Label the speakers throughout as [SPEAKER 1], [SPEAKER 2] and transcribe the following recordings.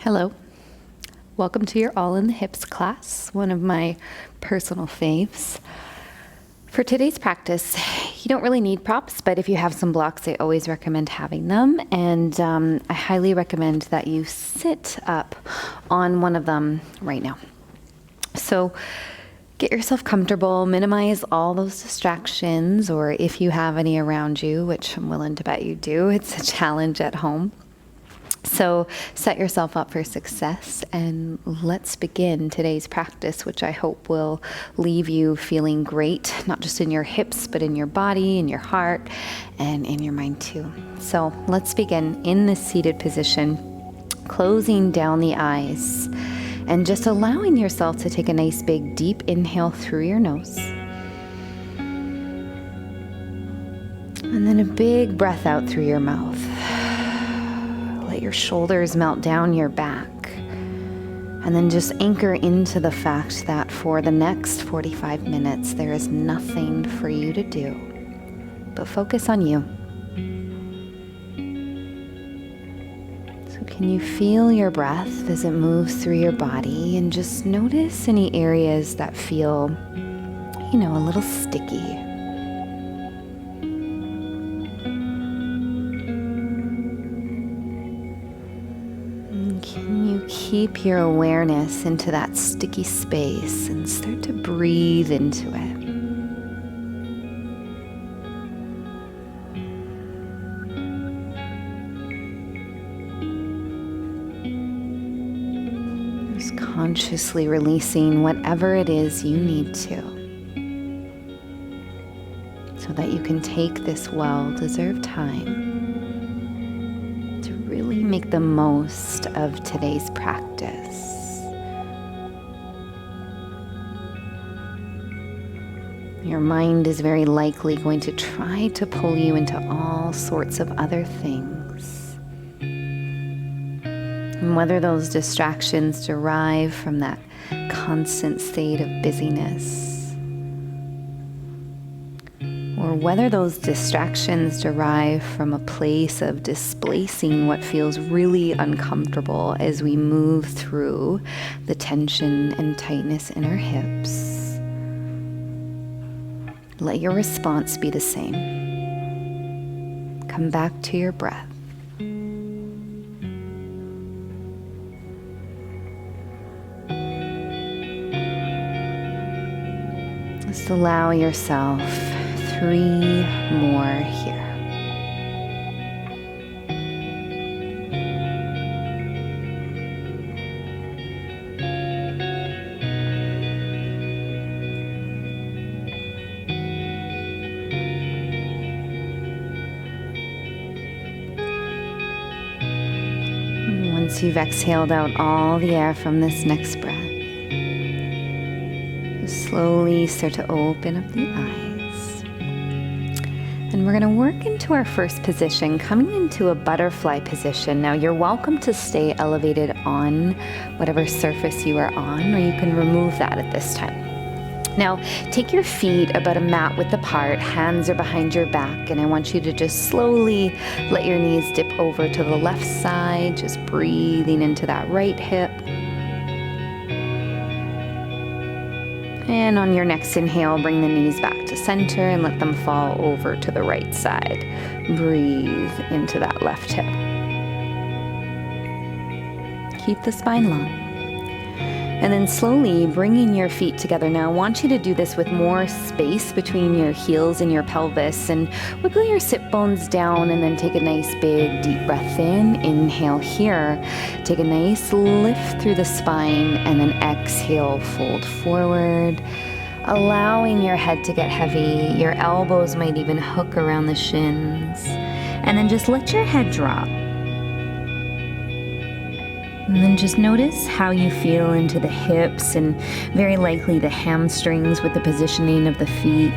[SPEAKER 1] Hello. Welcome to your All in the Hips class, one of my personal faves. For today's practice, you don't really need props, but if you have some blocks, I always recommend having them. And I highly recommend that you sit up on one of them right now. So get yourself comfortable, minimize all those distractions, or if you have any around you, which I'm willing to bet you do, it's a challenge at home. So set yourself up for success, and let's begin today's practice, which I hope will leave you feeling great, not just in your hips, but in your body, in your heart, and in your mind too. So let's begin in this seated position, closing down the eyes, and just allowing yourself to take a nice big deep inhale through your nose. And then a big breath out through your mouth. Let your shoulders melt down your back, and then just anchor into the fact that for the next 45 minutes, there is nothing for you to do, but focus on you. So can you feel your breath as it moves through your body, and just notice any areas that feel, a little sticky. Keep your awareness into that sticky space and start to breathe into it. Just consciously releasing whatever it is you need to, so that you can take this well-deserved time to really make the most of today's practice. Your mind is very likely going to try to pull you into all sorts of other things. And whether those distractions derive from that constant state of busyness, or whether those distractions derive from a place of displacing what feels really uncomfortable as we move through the tension and tightness in our hips, let your response be the same. Come back to your breath. Just allow yourself 3 more here. And once you've exhaled out all the air from this next breath, just slowly start to open up the eyes. And we're going to work into our first position, coming into a butterfly position. Now, you're welcome to stay elevated on whatever surface you are on, or you can remove that at this time. Now, take your feet about a mat width apart, hands are behind your back, and I want you to just slowly let your knees dip over to the left side, just breathing into that right hip. And on your next inhale, bring the knees back to center and let them fall over to the right side. Breathe into that left hip. Keep the spine long. And then slowly bringing your feet together. Now I want you to do this with more space between your heels and your pelvis, and wiggle your sit bones down, and then take a nice big deep breath in. Inhale here. Take a nice lift through the spine, and then exhale, fold forward, allowing your head to get heavy. Your elbows might even hook around the shins, and then just let your head drop. And then just notice how you feel into the hips and very likely the hamstrings with the positioning of the feet.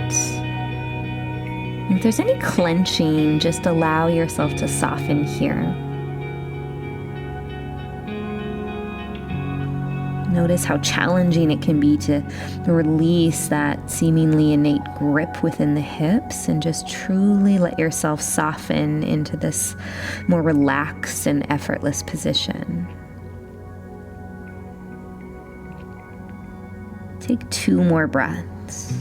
[SPEAKER 1] And if there's any clenching, just allow yourself to soften here. Notice how challenging it can be to release that seemingly innate grip within the hips, and just truly let yourself soften into this more relaxed and effortless position. Take 2 more breaths.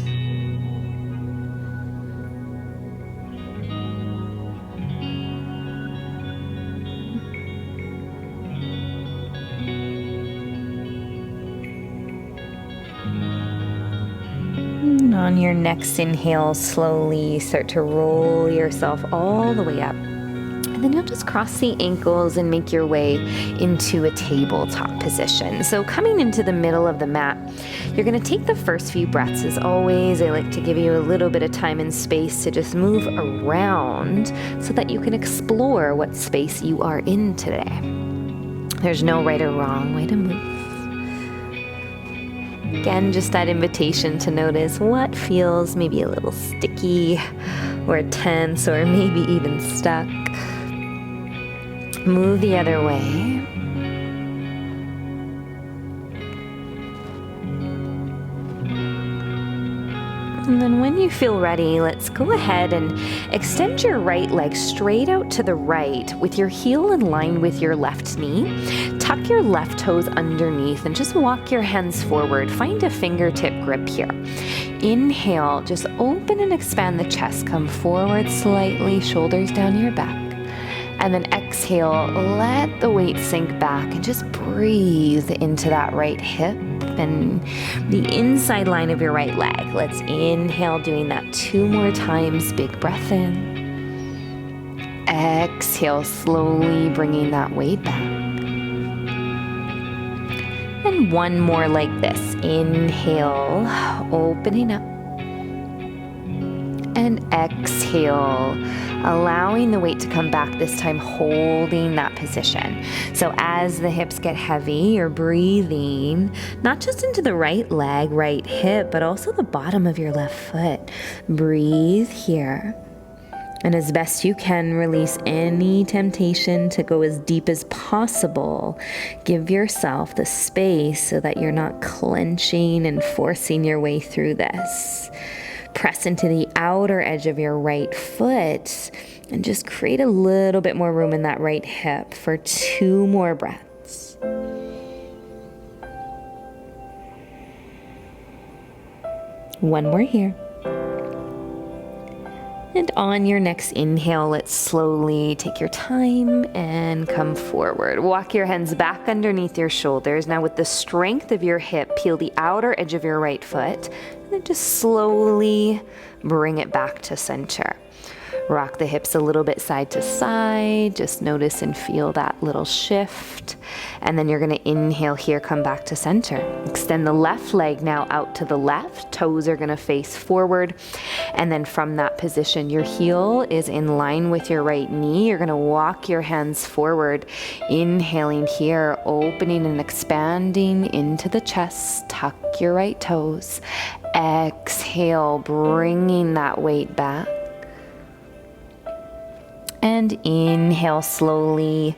[SPEAKER 1] And on your next inhale, slowly start to roll yourself all the way up. And then you'll just cross the ankles and make your way into a tabletop position. So coming into the middle of the mat, you're going to take the first few breaths. As always, I like to give you a little bit of time and space to just move around so that you can explore what space you are in today. There's no right or wrong way to move. Again, just that invitation to notice what feels maybe a little sticky or tense or maybe even stuck. Move the other way. And then when you feel ready, let's go ahead and extend your right leg straight out to the right with your heel in line with your left knee. Tuck your left toes underneath and just walk your hands forward. Find a fingertip grip here. Inhale, just open and expand the chest. Come forward slightly, shoulders down your back. And then exhale, let the weight sink back and just breathe into that right hip and the inside line of your right leg. Let's inhale, doing that 2 more times. Big breath in. Exhale, slowly bringing that weight back. And 1 more like this. Inhale, opening up. And exhale, allowing the weight to come back, this time holding that position. So as the hips get heavy, you're breathing not just into the right leg, right hip, but also the bottom of your left foot. Breathe here. And as best you can, release any temptation to go as deep as possible. Give yourself the space so that you're not clenching and forcing your way through this. Press into the outer edge of your right foot and just create a little bit more room in that right hip for 2 more breaths. One more here. And on your next inhale, let's slowly take your time and come forward. Walk your hands back underneath your shoulders. Now with the strength of your hip, peel the outer edge of your right foot and then just slowly bring it back to center. Rock the hips a little bit side to side. Just notice and feel that little shift. And then you're going to inhale here, come back to center. Extend the left leg now out to the left. Toes are going to face forward. And then from that position, your heel is in line with your right knee. You're going to walk your hands forward. Inhaling here, opening and expanding into the chest. Tuck your right toes. Exhale, bringing that weight back. And inhale slowly,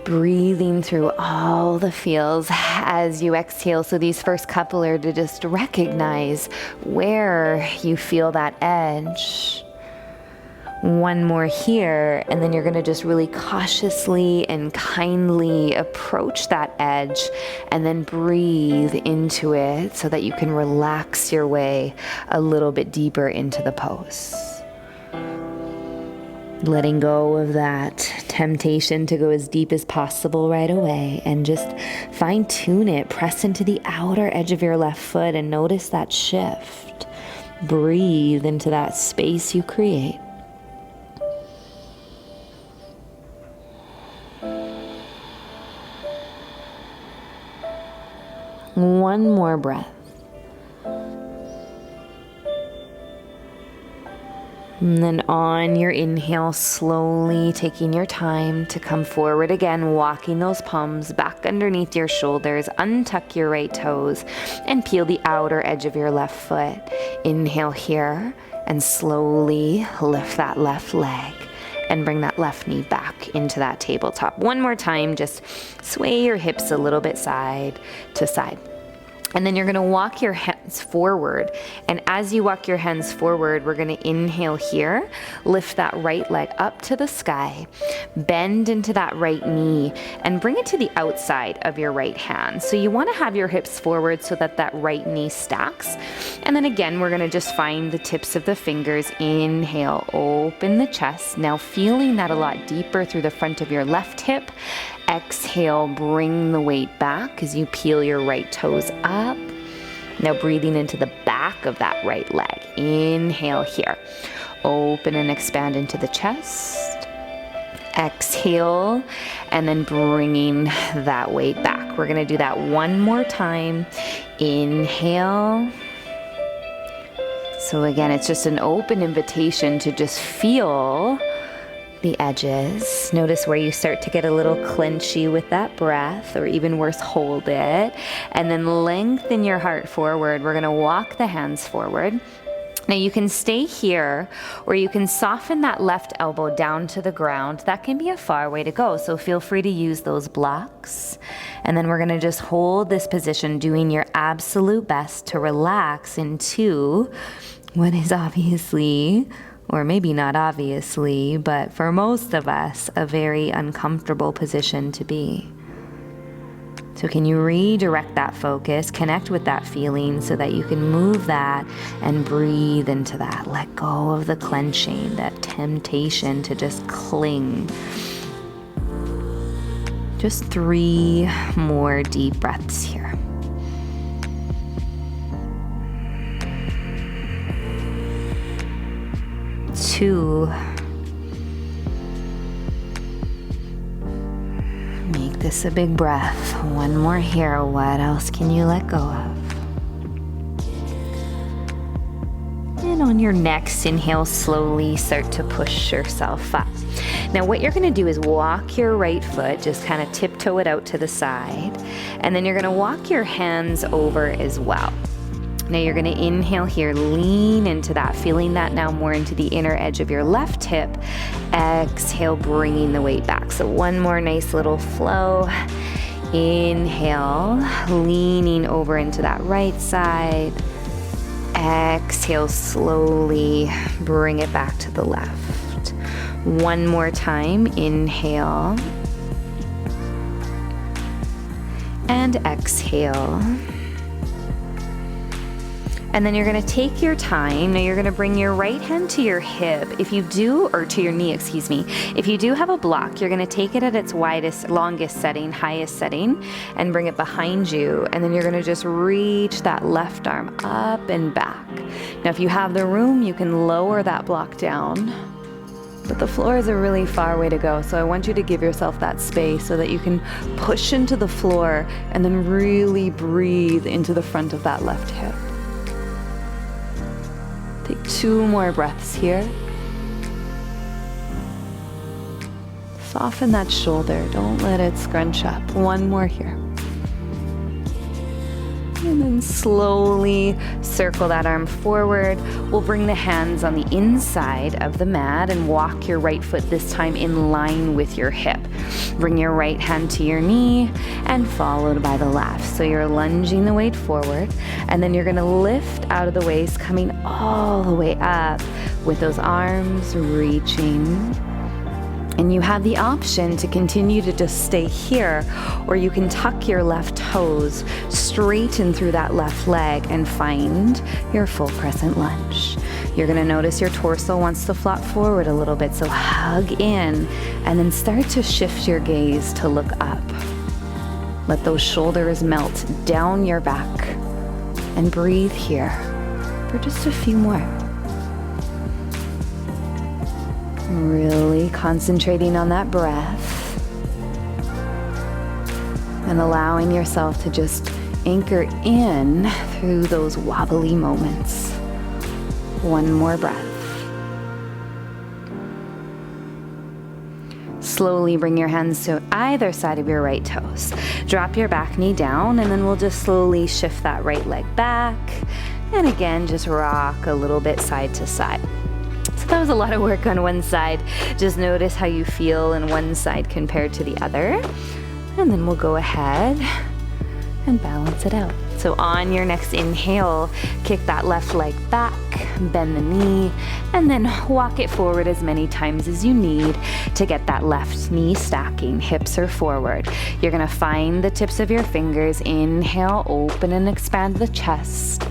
[SPEAKER 1] breathing through all the feels as you exhale. So these first couple are to just recognize where you feel that edge. 1 more here, and then you're going to just really cautiously and kindly approach that edge and then breathe into it so that you can relax your way a little bit deeper into the pose. Letting go of that temptation to go as deep as possible right away and just fine tune it. Press into the outer edge of your left foot and notice that shift. Breathe into that space you create. One more breath. And then on your inhale, slowly taking your time to come forward again, walking those palms back underneath your shoulders, untuck your right toes, and peel the outer edge of your left foot. Inhale here, and slowly lift that left leg, and bring that left knee back into that tabletop. 1 more time, just sway your hips a little bit side to side. And then you're gonna walk your hands forward. And as you walk your hands forward, we're gonna inhale here, lift that right leg up to the sky, bend into that right knee, and bring it to the outside of your right hand. So you wanna have your hips forward so that that right knee stacks. And then again, we're gonna just find the tips of the fingers. Inhale, open the chest. Now feeling that a lot deeper through the front of your left hip. Exhale, bring the weight back as you peel your right toes up. Now breathing into the back of that right leg. Inhale here. Open and expand into the chest. Exhale, and then bringing that weight back. We're gonna do that one more time. Inhale. So again, it's just an open invitation to just feel the edges. Notice where you start to get a little clenchy with that breath, or even worse, hold it. And then lengthen your heart forward. We're gonna walk the hands forward. Now you can stay here, or you can soften that left elbow down to the ground. That can be a far way to go, so feel free to use those blocks. And then we're gonna just hold this position, doing your absolute best to relax into what is obviously, or maybe not obviously, but for most of us, a very uncomfortable position to be. So can you redirect that focus, connect with that feeling so that you can move that and breathe into that. Let go of the clenching, that temptation to just cling. Just 3 more deep breaths here. 2. Make this a big breath. 1 more here. What else can you let go of? And on your next inhale, slowly start to push yourself up. Now what you're gonna do is walk your right foot, just kind of tiptoe it out to the side, and then you're gonna walk your hands over as well. Now you're gonna inhale here, lean into that, feeling that now more into the inner edge of your left hip. Exhale, bringing the weight back. So 1 more nice little flow. Inhale, leaning over into that right side. Exhale, slowly bring it back to the left. 1 more time, inhale. And exhale. And then you're gonna take your time. Now you're gonna bring your right hand to your hip. If you do, or to your knee, excuse me. If you do have a block, you're gonna take it at its widest, longest setting, highest setting, and bring it behind you. And then you're gonna just reach that left arm up and back. Now if you have the room, you can lower that block down. But the floor is a really far way to go, so I want you to give yourself that space so that you can push into the floor and then really breathe into the front of that left hip. Take 2 more breaths here. Soften that shoulder, don't let it scrunch up. 1 more here. And then slowly circle that arm forward. We'll bring the hands on the inside of the mat and walk your right foot this time in line with your hip. Bring your right hand to your knee and followed by the left. So you're lunging the weight forward, and then you're gonna lift out of the waist, coming all the way up with those arms reaching. And you have the option to continue to just stay here, or you can tuck your left toes, straighten through that left leg, and find your full crescent lunge. You're gonna notice your torso wants to flop forward a little bit, so hug in, and then start to shift your gaze to look up. Let those shoulders melt down your back, and breathe here for just a few more. Really concentrating on that breath and allowing yourself to just anchor in through those wobbly moments. 1 more breath. Slowly bring your hands to either side of your right toes. Drop your back knee down, and then we'll just slowly shift that right leg back. And again, just rock a little bit side to side. That was a lot of work on one side. Just notice how you feel in one side compared to the other. And then we'll go ahead and balance it out. So on your next inhale, kick that left leg back, bend the knee, and then walk it forward as many times as you need to get that left knee stacking. Hips are forward. You're gonna find the tips of your fingers. Inhale, open and expand the chest.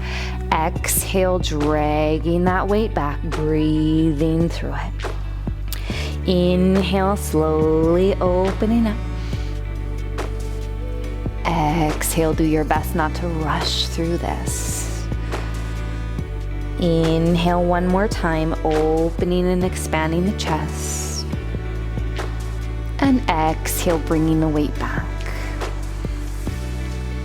[SPEAKER 1] Exhale, dragging that weight back, breathing through it. Inhale, slowly opening up. Exhale, do your best not to rush through this. Inhale one more time, opening and expanding the chest. And exhale, bringing the weight back.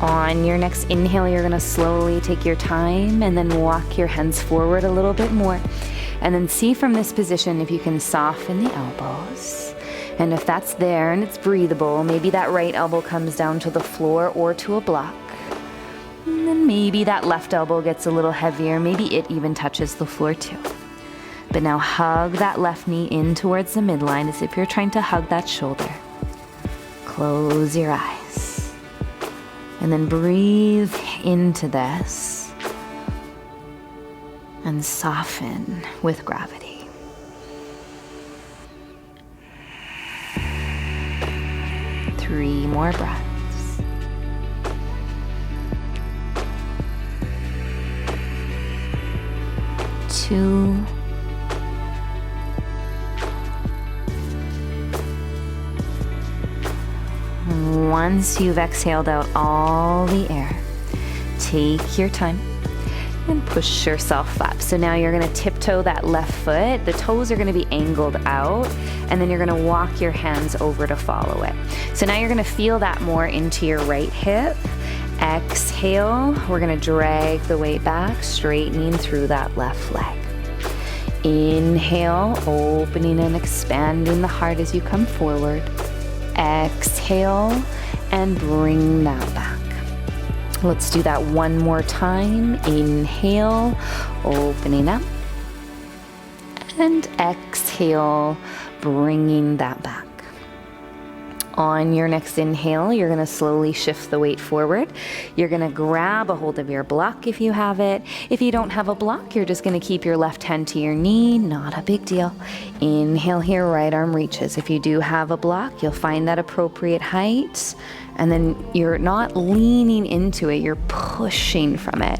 [SPEAKER 1] On your next inhale, you're gonna slowly take your time and then walk your hands forward a little bit more. And then see from this position if you can soften the elbows. And if that's there and it's breathable, maybe that right elbow comes down to the floor or to a block. And then maybe that left elbow gets a little heavier. Maybe it even touches the floor too. But now hug that left knee in towards the midline as if you're trying to hug that shoulder. Close your eyes. And then breathe into this. And soften with gravity. 3 more breaths. 2. Once you've exhaled out all the air, take your time and push yourself up. So now you're gonna tiptoe that left foot. The toes are gonna be angled out, and then you're gonna walk your hands over to follow it. So now you're gonna feel that more into your right hip. Exhale, we're gonna drag the weight back, straightening through that left leg. Inhale, opening and expanding the heart as you come forward. Exhale, and bring that back. Let's do that one more time. Inhale, opening up. And exhale, bringing that back. On your next inhale, you're gonna slowly shift the weight forward. You're gonna grab a hold of your block if you have it. If you don't have a block, you're just gonna keep your left hand to your knee, not a big deal. Inhale here, right arm reaches. If you do have a block, you'll find that appropriate height, and then you're not leaning into it, you're pushing from it,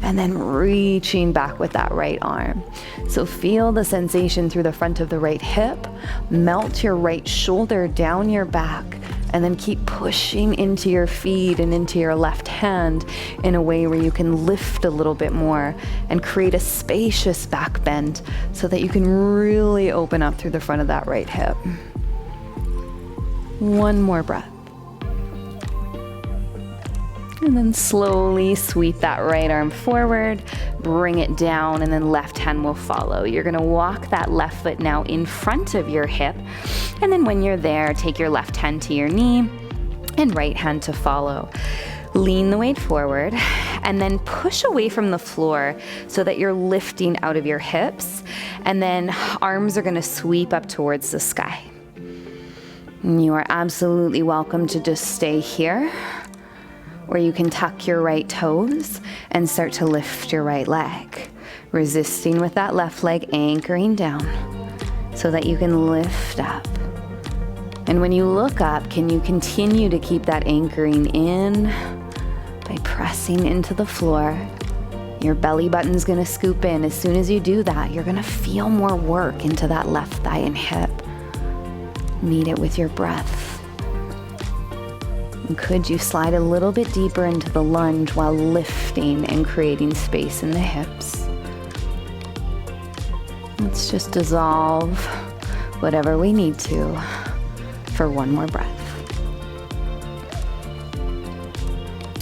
[SPEAKER 1] and then reaching back with that right arm. So feel the sensation through the front of the right hip, melt your right shoulder down your back, and then keep pushing into your feet and into your left hand in a way where you can lift a little bit more and create a spacious back bend so that you can really open up through the front of that right hip. One more breath. And then slowly sweep that right arm forward, bring it down, and then left hand will follow. You're gonna walk that left foot now in front of your hip. And then when you're there, take your left hand to your knee and right hand to follow. Lean the weight forward and then push away from the floor so that you're lifting out of your hips. And then arms are gonna sweep up towards the sky. And you are absolutely welcome to just stay here, or you can tuck your right toes and start to lift your right leg, resisting with that left leg, anchoring down so that you can lift up. And when you look up, can you continue to keep that anchoring in by pressing into the floor? Your belly button's gonna scoop in. As soon as you do that, you're gonna feel more work into that left thigh and hip. Meet it with your breath. And could you slide a little bit deeper into the lunge while lifting and creating space in the hips? Let's just dissolve whatever we need to for one more breath.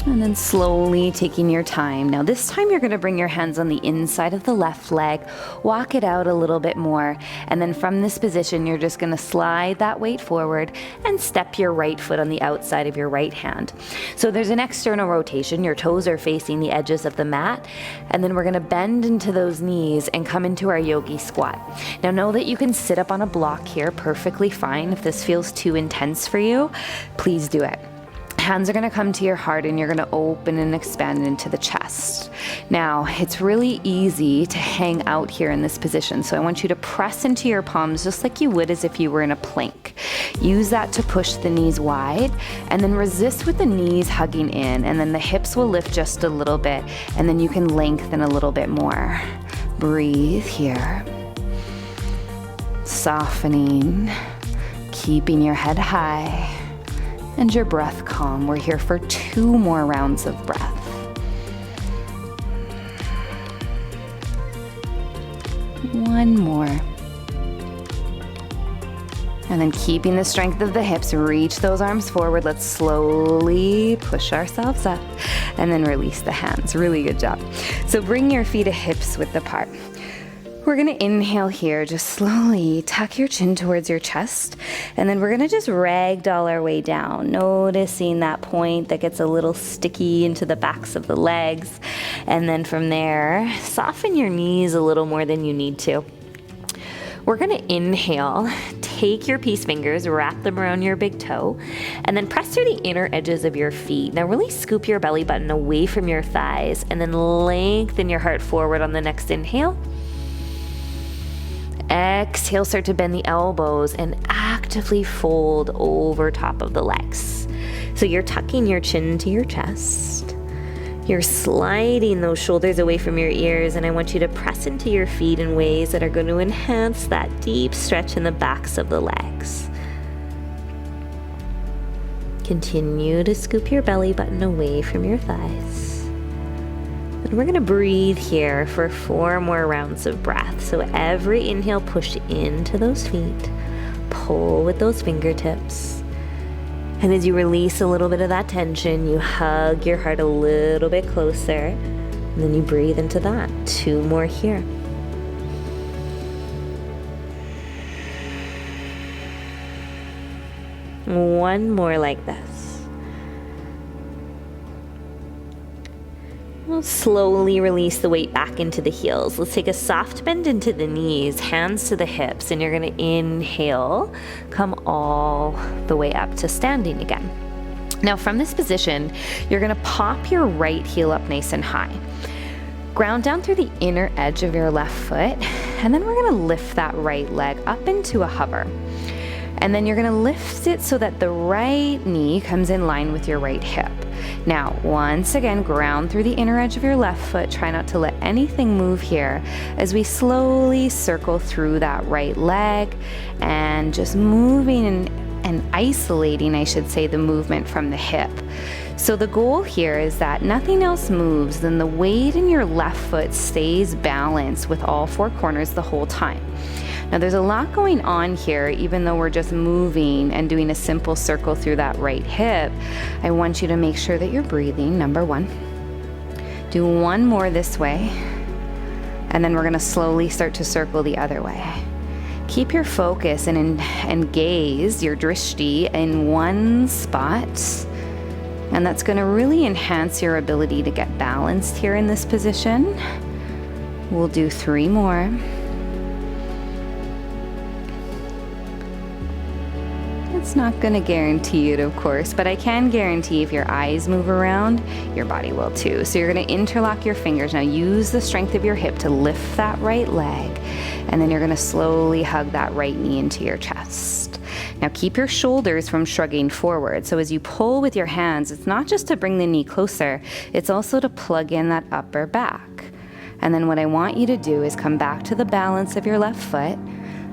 [SPEAKER 1] And then slowly taking your time. Now this time you're gonna bring your hands on the inside of the left leg, walk it out a little bit more, and then from this position you're just gonna slide that weight forward and step your right foot on the outside of your right hand. So there's an external rotation, your toes are facing the edges of the mat, and then we're gonna bend into those knees and come into our yogi squat. Now know that you can sit up on a block here perfectly fine. If this feels too intense for you, please do it. Hands are going to come to your heart and you're going to open and expand into the chest. Now, it's really easy to hang out here in this position. So I want you to press into your palms just like you would as if you were in a plank. Use that to push the knees wide and then resist with the knees hugging in, and then the hips will lift just a little bit and then you can lengthen a little bit more. Breathe here. Softening, keeping your head high and your breath calm. We're here for 2 more rounds of breath. One more. And then keeping the strength of the hips, reach those arms forward. Let's slowly push ourselves up and then release the hands. Really good job. So bring your feet to hips width apart. We're gonna inhale here, just slowly tuck your chin towards your chest, and then we're gonna just ragdoll our way down, noticing that point that gets a little sticky into the backs of the legs. And then from there, soften your knees a little more than you need to. We're gonna inhale, take your peace fingers, wrap them around your big toe, and then press through the inner edges of your feet. Now really scoop your belly button away from your thighs, and then lengthen your heart forward on the next inhale. Exhale, start to bend the elbows and actively fold over top of the legs. So you're tucking your chin to your chest. You're sliding those shoulders away from your ears, and I want you to press into your feet in ways that are going to enhance that deep stretch in the backs of the legs. Continue to scoop your belly button away from your thighs. And we're going to breathe here for 4 more rounds of breath. So every inhale, push into those feet, pull with those fingertips. And as you release a little bit of that tension, you hug your heart a little bit closer, and then you breathe into that. 2 more here. One more like this. We'll slowly release the weight back into the heels. Let's take a soft bend into the knees, hands to the hips, and you're gonna inhale, come all the way up to standing again. Now from this position, you're gonna pop your right heel up nice and high. Ground down through the inner edge of your left foot, and then we're gonna lift that right leg up into a hover. And then you're gonna lift it so that the right knee comes in line with your right hip. Now, once again, ground through the inner edge of your left foot. Try not to let anything move here as we slowly circle through that right leg and just moving and isolating, I should say, the movement from the hip. So the goal here is that nothing else moves, then the weight in your left foot stays balanced with all 4 corners the whole time. Now there's a lot going on here, even though we're just moving and doing a simple circle through that right hip. I want you to make sure that you're breathing, number 1. Do 1 more this way, and then we're gonna slowly start to circle the other way. Keep your focus and gaze, your drishti, in one spot, and that's gonna really enhance your ability to get balanced here in this position. We'll do 3 more. It's not going to guarantee it, of course, but I can guarantee if your eyes move around, your body will too. So you're going to interlock your fingers. Now use the strength of your hip to lift that right leg, and then you're going to slowly hug that right knee into your chest. Now keep your shoulders from shrugging forward. So as you pull with your hands, it's not just to bring the knee closer, it's also to plug in that upper back. And then what I want you to do is come back to the balance of your left foot,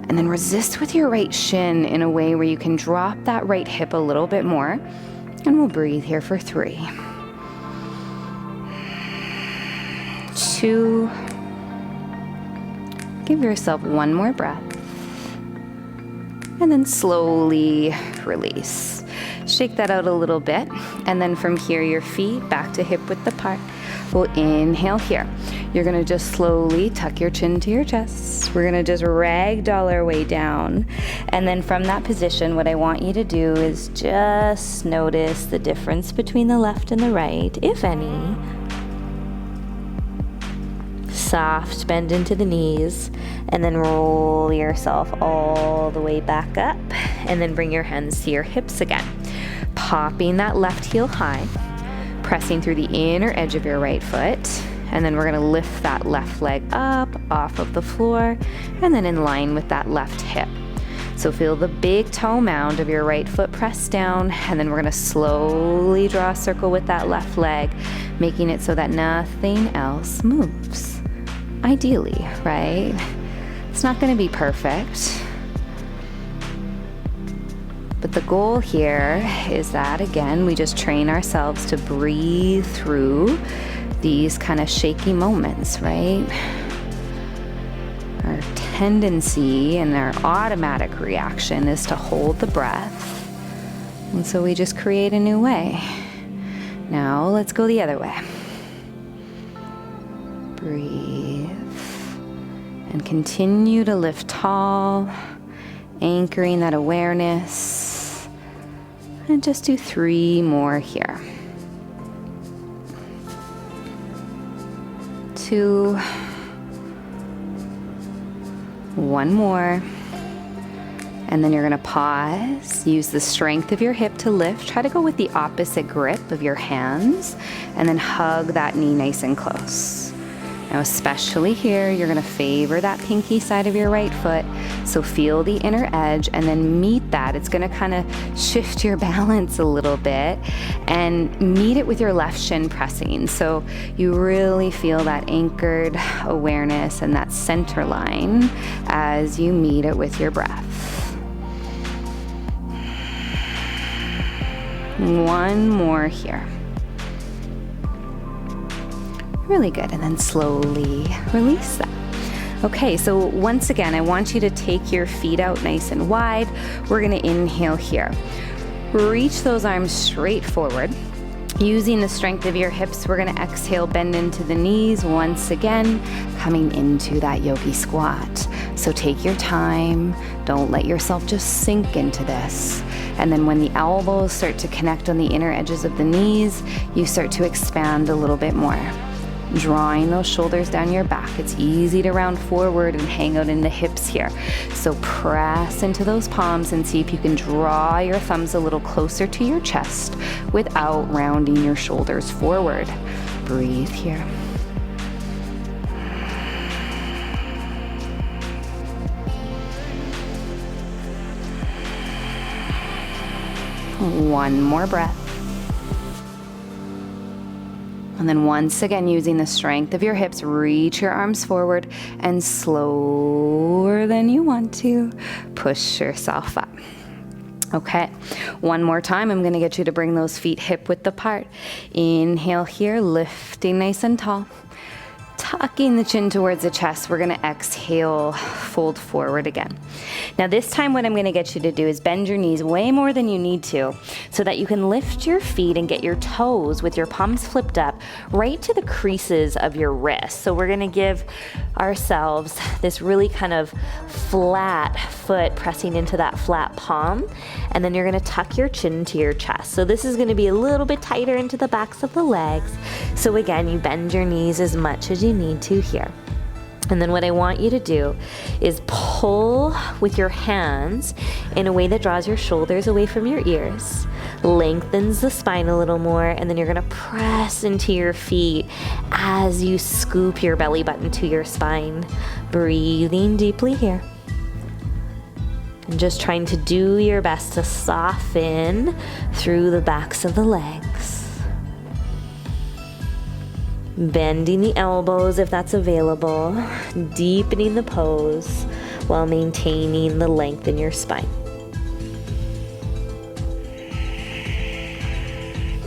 [SPEAKER 1] and then resist with your right shin in a way where you can drop that right hip a little bit more. And we'll breathe here for 3, 2. Give yourself 1 more breath. And then slowly release. Shake that out a little bit. And then from here, your feet back to hip width apart. We'll inhale here. You're gonna just slowly tuck your chin to your chest. We're gonna just ragdoll our way down. And then from that position, what I want you to do is just notice the difference between the left and the right, if any. Soft bend into the knees, and then roll yourself all the way back up, and then bring your hands to your hips again. popping that left heel high, pressing through the inner edge of your right foot, and then we're gonna lift that left leg up off of the floor and then in line with that left hip. So feel the big toe mound of your right foot press down, and then we're gonna slowly draw a circle with that left leg, making it so that nothing else moves. Ideally, right? It's not gonna be perfect, but the goal here is that, again, we just train ourselves to breathe through these kind of shaky moments, right? Our tendency and our automatic reaction is to hold the breath. And so we just create a new way. Now let's go the other way. Breathe. And continue to lift tall, anchoring that awareness. And just do 3 more here. 2. 1 more. And then you're gonna pause, use the strength of your hip to lift. Try to go with the opposite grip of your hands, and then hug that knee nice and close. Now, especially here, you're gonna favor that pinky side of your right foot. So feel the inner edge and then meet that. It's gonna kind of shift your balance a little bit and meet it with your left shin pressing. So you really feel that anchored awareness and that center line as you meet it with your breath. 1 more here. Really good, and then slowly release that. Okay, so once again, I want you to take your feet out nice and wide. We're gonna inhale here. Reach those arms straight forward. Using the strength of your hips, we're gonna exhale, bend into the knees once again, coming into that yogi squat. So take your time, don't let yourself just sink into this. And then when the elbows start to connect on the inner edges of the knees, you start to expand a little bit more. Drawing those shoulders down your back. It's easy to round forward and hang out in the hips here. So press into those palms and see if you can draw your thumbs a little closer to your chest without rounding your shoulders forward. Breathe here. One more breath. And then once again, using the strength of your hips, reach your arms forward and slower than you want to, push yourself up. Okay, one more time. I'm gonna get you to bring those feet hip width apart. Inhale here, lifting nice and tall. Tucking the chin towards the chest, we're gonna exhale, fold forward again. Now this time what I'm gonna get you to do is bend your knees way more than you need to so that you can lift your feet and get your toes with your palms flipped up right to the creases of your wrists. So we're gonna give ourselves this really kind of flat foot pressing into that flat palm, and then you're gonna tuck your chin to your chest. So this is gonna be a little bit tighter into the backs of the legs. So again, you bend your knees as much as you need to here. And then what I want you to do is pull with your hands in a way that draws your shoulders away from your ears, lengthens the spine a little more, and then you're gonna press into your feet as you scoop your belly button to your spine. Breathing deeply here. And just trying to do your best to soften through the backs of the legs. Bending the elbows if that's available, deepening the pose while maintaining the length in your spine.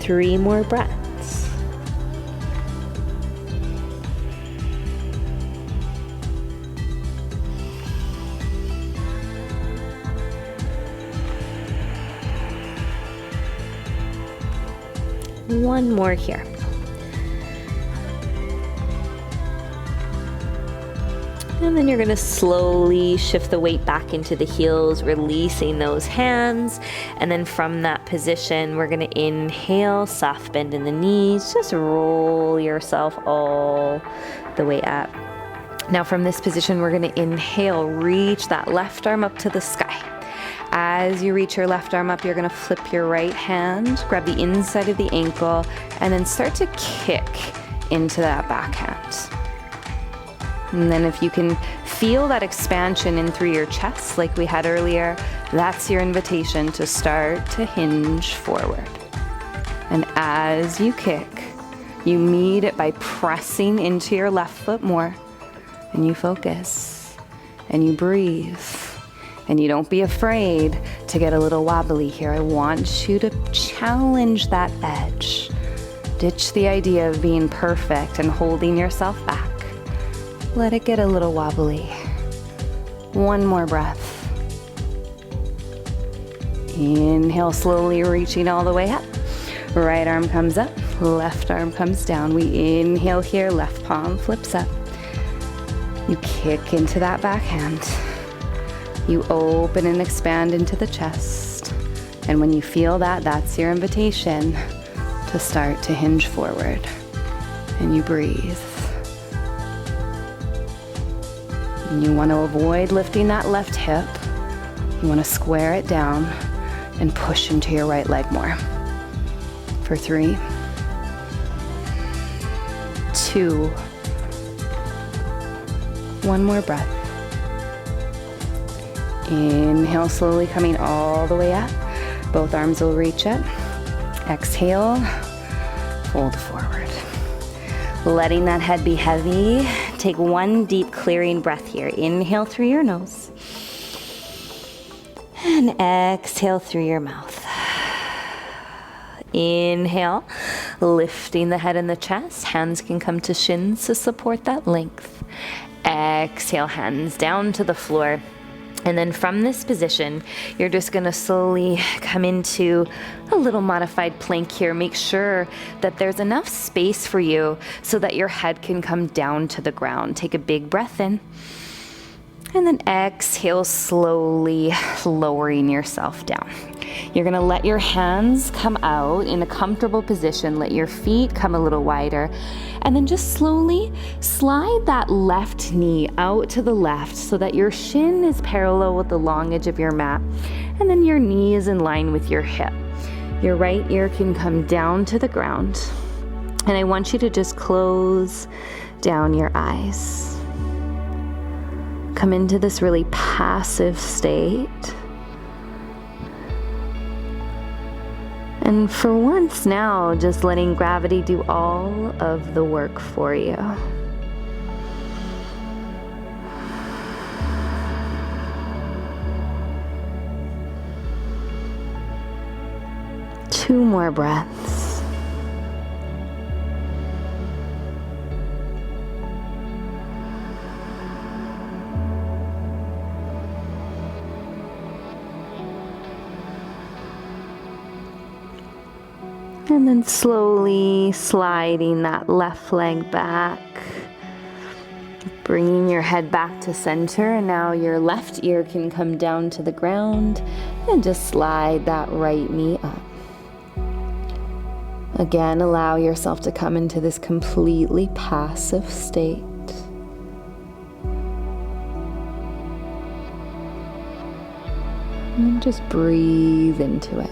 [SPEAKER 1] 3 more breaths. One more here. And then you're gonna slowly shift the weight back into the heels, releasing those hands. And then from that position, we're gonna inhale, soft bend in the knees, just roll yourself all the way up. Now from this position, we're gonna inhale, reach that left arm up to the sky. as you reach your left arm up, you're gonna flip your right hand, grab the inside of the ankle, and then start to kick into that backhand. And then if you can feel that expansion in through your chest like we had earlier, that's your invitation to start to hinge forward. And as you kick, you meet it by pressing into your left foot more, and you focus, and you breathe, and you don't be afraid to get a little wobbly here. I want you to challenge that edge. Ditch the idea of being perfect and holding yourself back. Let it get a little wobbly. One more breath. Inhale, slowly reaching all the way up. Right arm comes up, left arm comes down. We inhale here, left palm flips up. You kick into that backhand. You open and expand into the chest. And when you feel that, that's your invitation to start to hinge forward. And you breathe. And you want to avoid lifting that left hip. You want to square it down and push into your right leg more. For 3, 2, one more breath. Inhale, slowly coming all the way up. Both arms will reach up. Exhale, fold forward. Letting that head be heavy. Take one deep clearing breath here. Inhale through your nose. And exhale through your mouth. Inhale, lifting the head and the chest. Hands can come to shins to support that length. Exhale, hands down to the floor. And then from this position, you're just gonna slowly come into a little modified plank here. Make sure that there's enough space for you so that your head can come down to the ground. Take a big breath in. And then exhale, slowly lowering yourself down. You're gonna let your hands come out in a comfortable position. Let your feet come a little wider. And then just slowly slide that left knee out to the left so that your shin is parallel with the long edge of your mat. And then your knee is in line with your hip. Your right ear can come down to the ground. And I want you to just close down your eyes. Come into this really passive state. And for once now, just letting gravity do all of the work for you. Two more breaths. And then slowly sliding that left leg back, bringing your head back to center. And now your left ear can come down to the ground and just slide that right knee up. Again, allow yourself to come into this completely passive state. And just breathe into it.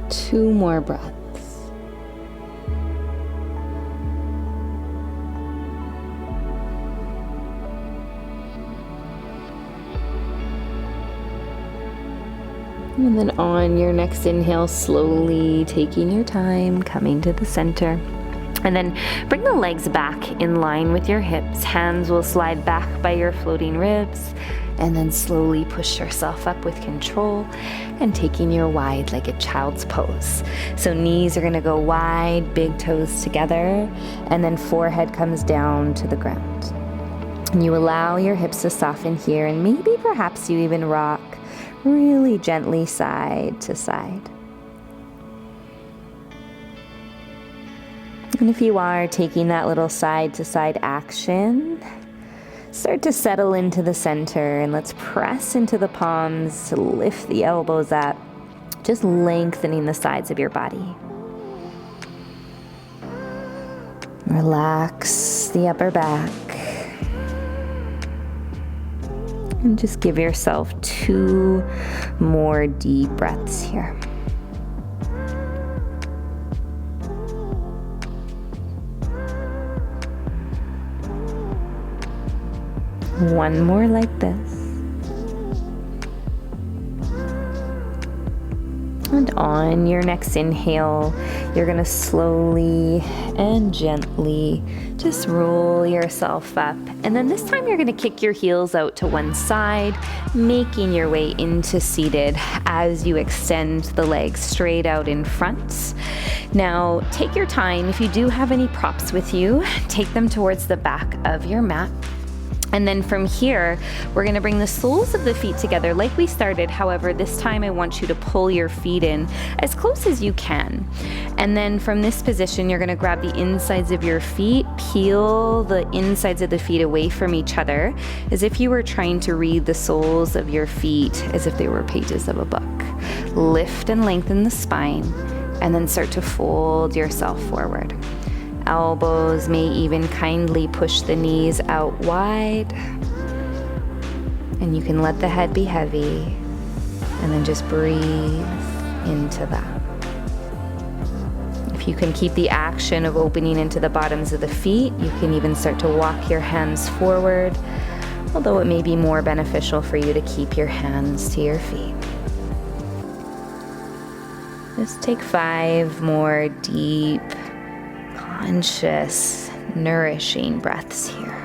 [SPEAKER 1] Two more breaths. And then on your next inhale, slowly taking your time, coming to the center. And then bring the legs back in line with your hips. Hands will slide back by your floating ribs. And then slowly push yourself up with control and taking your wide-legged child's pose. So knees are gonna go wide, big toes together, and then forehead comes down to the ground. And you allow your hips to soften here, and maybe perhaps you even rock really gently side to side. And if you are taking that little side to side action, Start to settle into the center, and let's press into the palms to lift the elbows up, just lengthening the sides of your body. Relax the upper back. And just give yourself 2 more deep breaths here. One more like this. And on your next inhale, you're going to slowly and gently just roll yourself up. And then this time you're going to kick your heels out to one side, making your way into seated as you extend the legs straight out in front. Now, take your time. If you do have any props with you, take them towards the back of your mat. And then from here, we're going to bring the soles of the feet together like we started. However, this time I want you to pull your feet in as close as you can. And then from this position, you're going to grab the insides of your feet, peel the insides of the feet away from each other, as if you were trying to read the soles of your feet as if they were pages of a book. Lift and lengthen the spine, and then start to fold yourself forward. Elbows may even kindly push the knees out wide. And you can let the head be heavy, and then just breathe into that. If you can keep the action of opening into the bottoms of the feet, you can even start to walk your hands forward, although it may be more beneficial for you to keep your hands to your feet. Just take 5 more deep, conscious, nourishing breaths here.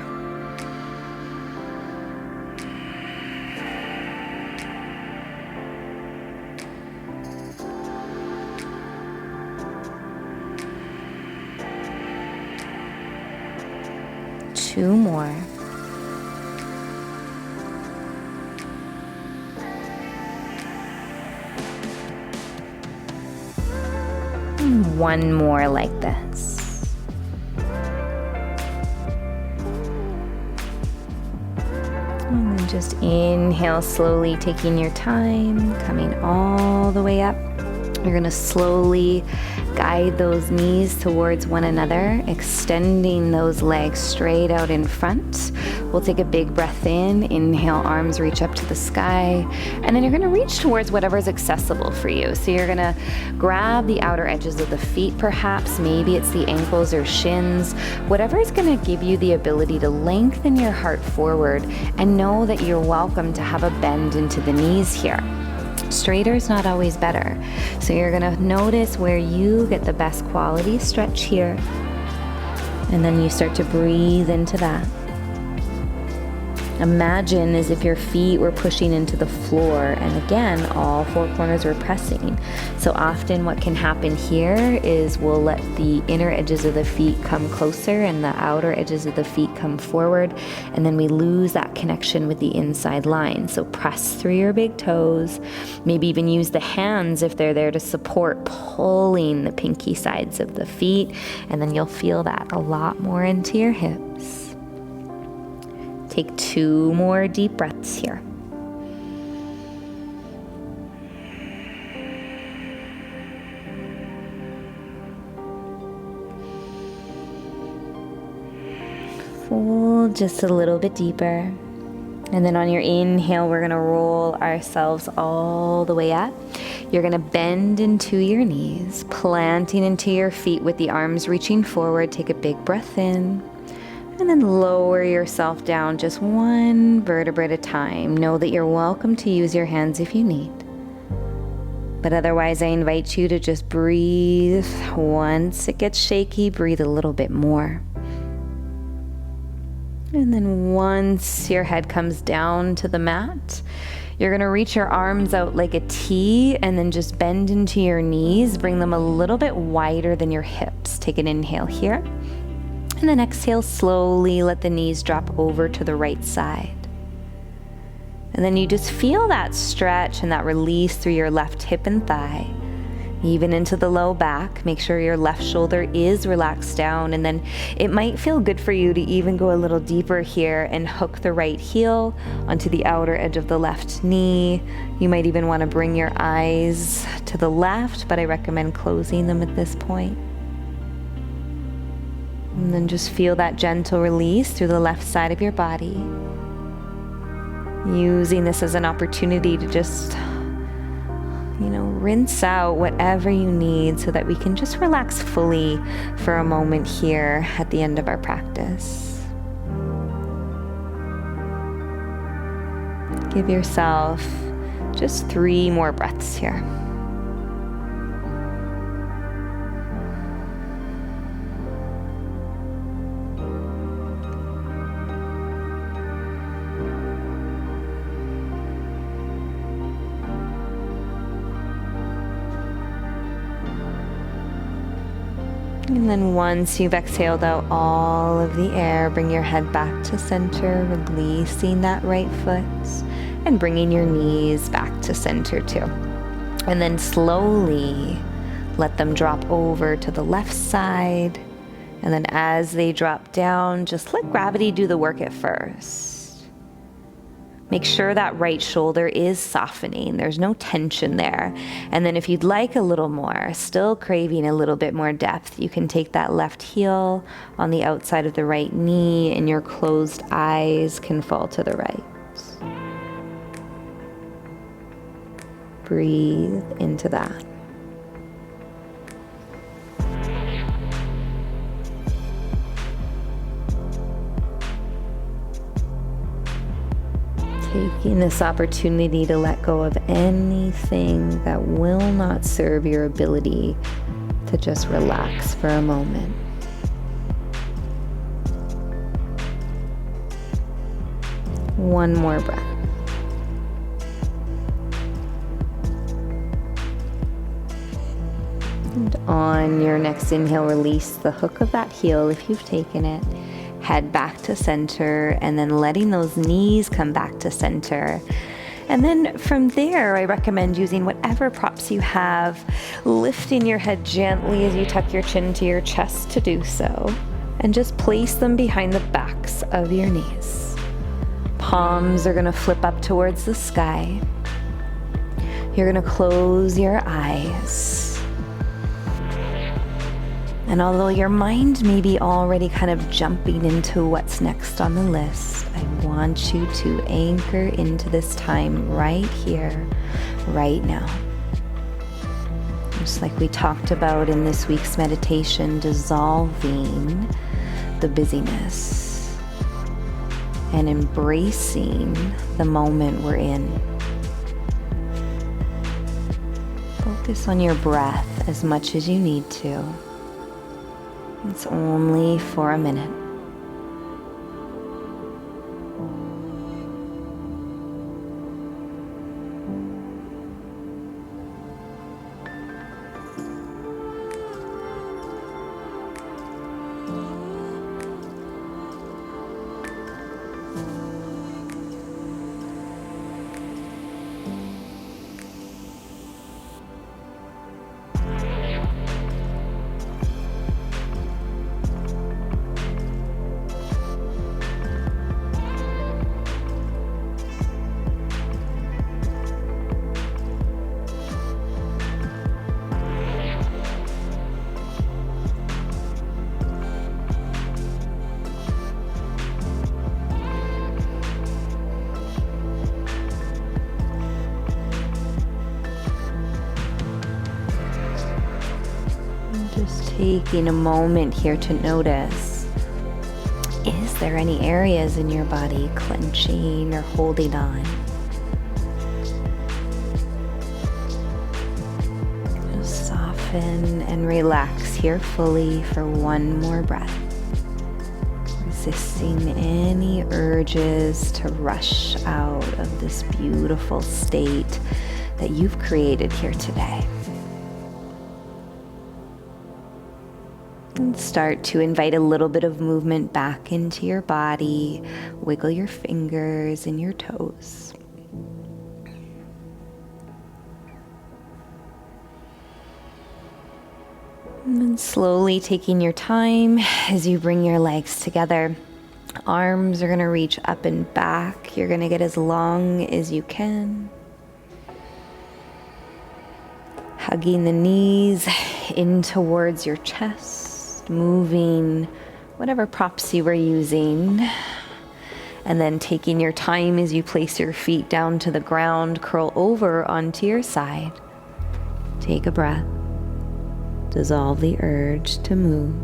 [SPEAKER 1] Two more. And one more like this. And then just inhale slowly, taking your time, coming all the way up. You're going to slowly guide those knees towards one another, extending those legs straight out in front. We'll take a big breath in, inhale, arms reach up to the sky, and then you're going to reach towards whatever's accessible for you. So you're going to grab the outer edges of the feet perhaps, maybe it's the ankles or shins, whatever is going to give you the ability to lengthen your heart forward, and know that you're welcome to have a bend into the knees here. Straighter is not always better. So you're going to notice where you get the best quality stretch here. And then you start to breathe into that. Imagine as if your feet were pushing into the floor, and again, all 4 corners were pressing. So often what can happen here is we'll let the inner edges of the feet come closer and the outer edges of the feet come forward, and then we lose that connection with the inside line. So press through your big toes, maybe even use the hands if they're there to support, pulling the pinky sides of the feet, and then you'll feel that a lot more into your hips. Take 2 more deep breaths here. Fold just a little bit deeper. And then on your inhale, we're going to roll ourselves all the way up. You're going to bend into your knees, planting into your feet with the arms reaching forward. Take a big breath in. And then lower yourself down just 1 vertebra at a time. Know that you're welcome to use your hands if you need. But otherwise, I invite you to just breathe. Once it gets shaky, breathe a little bit more. And then once your head comes down to the mat, you're going to reach your arms out like a T and then just bend into your knees. Bring them a little bit wider than your hips. Take an inhale here. And then exhale slowly, let the knees drop over to the right side. And then you just feel that stretch and that release through your left hip and thigh. even into the low back. Make sure your left shoulder is relaxed down, and then it might feel good for you to even go a little deeper here and hook the right heel onto the outer edge of the left knee. You might even want to bring your eyes to the left, but I recommend closing them at this point. And then just feel that gentle release through the left side of your body. Using this as an opportunity to just rinse out whatever you need so that we can just relax fully for a moment here at the end of our practice. Give yourself just 3 more breaths here. And then once you've exhaled out all of the air, bring your head back to center, releasing that right foot and bringing your knees back to center too. And then slowly let them drop over to the left side. And then as they drop down, just let gravity do the work at first. Make sure that right shoulder is softening. There's no tension there. And then if you'd like a little more, still craving a little bit more depth, you can take that left heel on the outside of the right knee and your closed eyes can fall to the right. Breathe into that. Taking this opportunity to let go of anything that will not serve your ability to just relax for a moment. One more breath. And on your next inhale, release the hook of that heel if you've taken it. Head back to center, and then letting those knees come back to center. And then from there, I recommend using whatever props you have, lifting your head gently as you tuck your chin to your chest to do so, and just place them behind the backs of your knees. Palms are going to flip up towards the sky. You're going to close your eyes. And although your mind may be already kind of jumping into what's next on the list, I want you to anchor into this time right here, right now. Just like we talked about in this week's meditation, dissolving the busyness and embracing the moment we're in. Focus on your breath as much as you need to. It's only for a minute. Just taking a moment here to notice, is there any areas in your body clenching or holding on? Just soften and relax here fully for one more breath. Resisting any urges to rush out of this beautiful state that you've created here today. And start to invite a little bit of movement back into your body. Wiggle your fingers and your toes. And then slowly taking your time as you bring your legs together. Arms are going to reach up and back. You're going to get as long as you can. Hugging the knees in towards your chest, moving whatever props you were using. And then taking your time as you place your feet down to the ground, curl over onto your side. Take a breath. Dissolve the urge to move.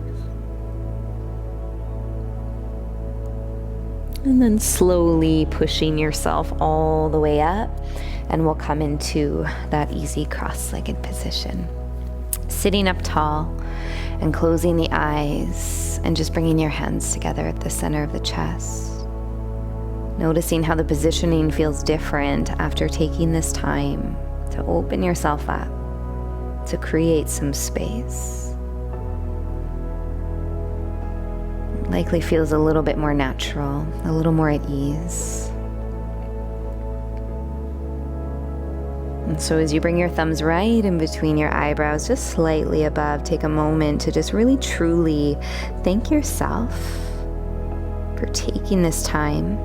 [SPEAKER 1] And then slowly pushing yourself all the way up, and we'll come into that easy cross-legged position. Sitting up tall and closing the eyes and just bringing your hands together at the center of the chest. Noticing how the positioning feels different after taking this time to open yourself up, to create some space. It likely feels a little bit more natural, a little more at ease. And so as you bring your thumbs right in between your eyebrows, just slightly above, take a moment to just really truly thank yourself for taking this time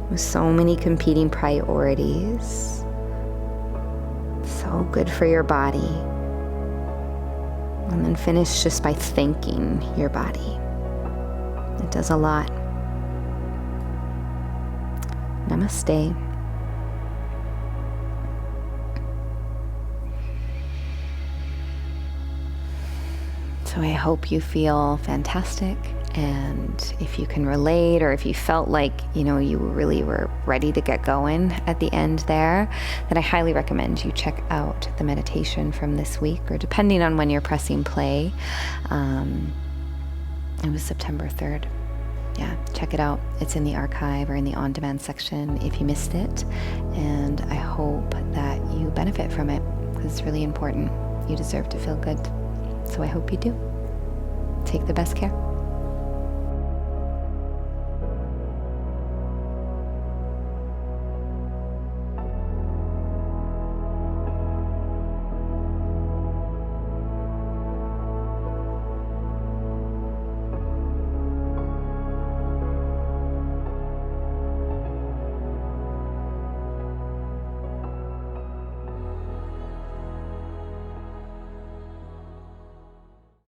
[SPEAKER 1] with so many competing priorities. So good for your body. And then finish just by thanking your body. It does a lot. Namaste. So I hope you feel fantastic. And if you can relate, or if you felt like, you really were ready to get going at the end there, then I highly recommend you check out the meditation from this week, or depending on when you're pressing play. It was September 3rd. Yeah, check it out. It's in the archive or in the on-demand section if you missed it. And I hope that you benefit from it, because it's really important. You deserve to feel good. So I hope you do. Take the best care.